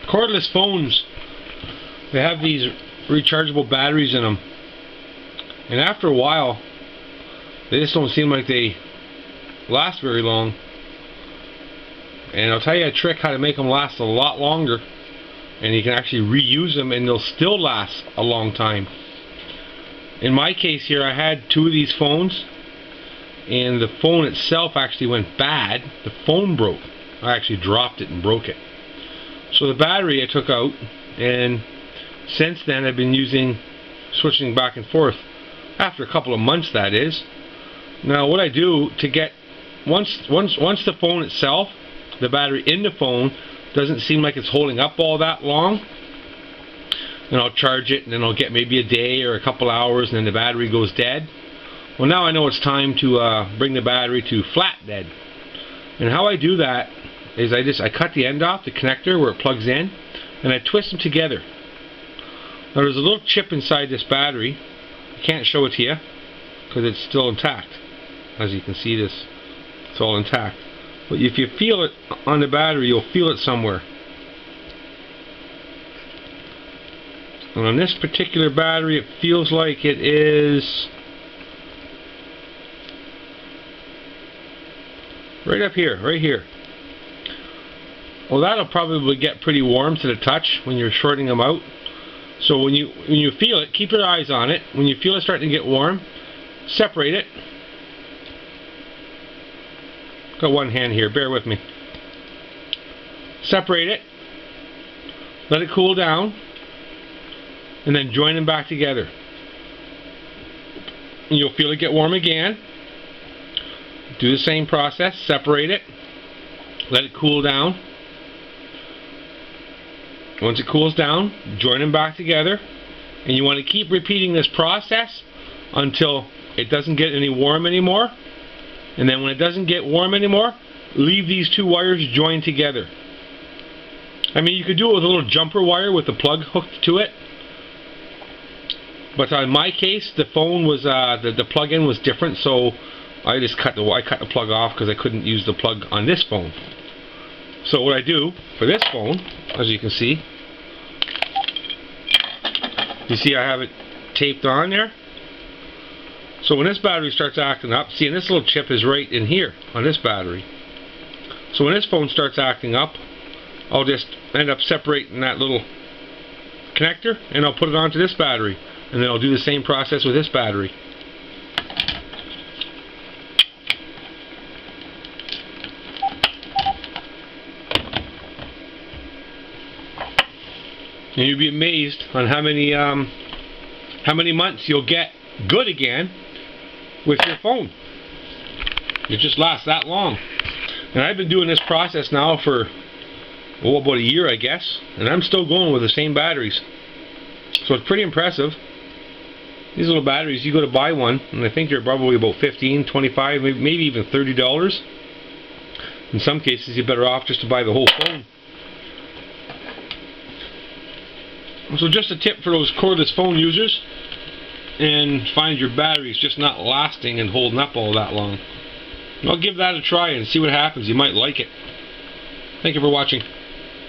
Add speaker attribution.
Speaker 1: Cordless phones, they have these rechargeable batteries in them, and after a while they just don't seem like they last very long. And I'll tell you a trick how to make them last a lot longer, and you can actually reuse them and they'll still last a long time. In my case here, I had two of these phones and the phone itself actually went bad. The phone broke. I actually dropped it and broke it. So the battery I took out, and since then I've been switching back and forth after a couple of months, that is. Now what I do to get once the phone itself, the battery in the phone doesn't seem like it's holding up all that long, then I'll charge it, and then I'll get maybe a day or a couple hours, and then the battery goes dead. Well, now I know it's time to bring the battery to flat dead. And how I do that is I cut the end off, the connector where it plugs in, and I twist them together. Now there's a little chip inside this battery. I can't show it to you because it's still intact. As you can see, it's all intact. But if you feel it on the battery, you'll feel it somewhere. And on this particular battery, it feels like it is right up here, right here. Well, that'll probably get pretty warm to the touch when you're shorting them out. So when you feel it, keep your eyes on it. When you feel it starting to get warm, separate it. Got one hand here, bear with me. Separate it, let it cool down, and then join them back together. And you'll feel it get warm again. Do the same process, separate it, let it cool down. Once it cools down, join them back together, and you want to keep repeating this process until it doesn't get any warm anymore. And then when it doesn't get warm anymore, leave these two wires joined together. I mean, you could do it with a little jumper wire with the plug hooked to it. But in my case, the phone was the plug-in was different, so I just cut the plug off because I couldn't use the plug on this phone. So what I do for this phone, as you can see, I have it taped on there. So when this battery starts acting up, see, and this little chip is right in here on this battery. So when this phone starts acting up, I'll just end up separating that little connector and I'll put it onto this battery, and then I'll do the same process with this battery. And you'd be amazed on how many months you'll get good again with your phone. It just lasts that long. And I've been doing this process now for about a year, I guess, and I'm still going with the same batteries. So it's pretty impressive. These little batteries, you go to buy one, and I think they're probably about $15, $25, maybe even $30. In some cases, you're better off just to buy the whole phone. So just a tip for those cordless phone users, and find your batteries just not lasting and holding up all that long. I'll give that a try and see what happens. You might like it. Thank you for watching.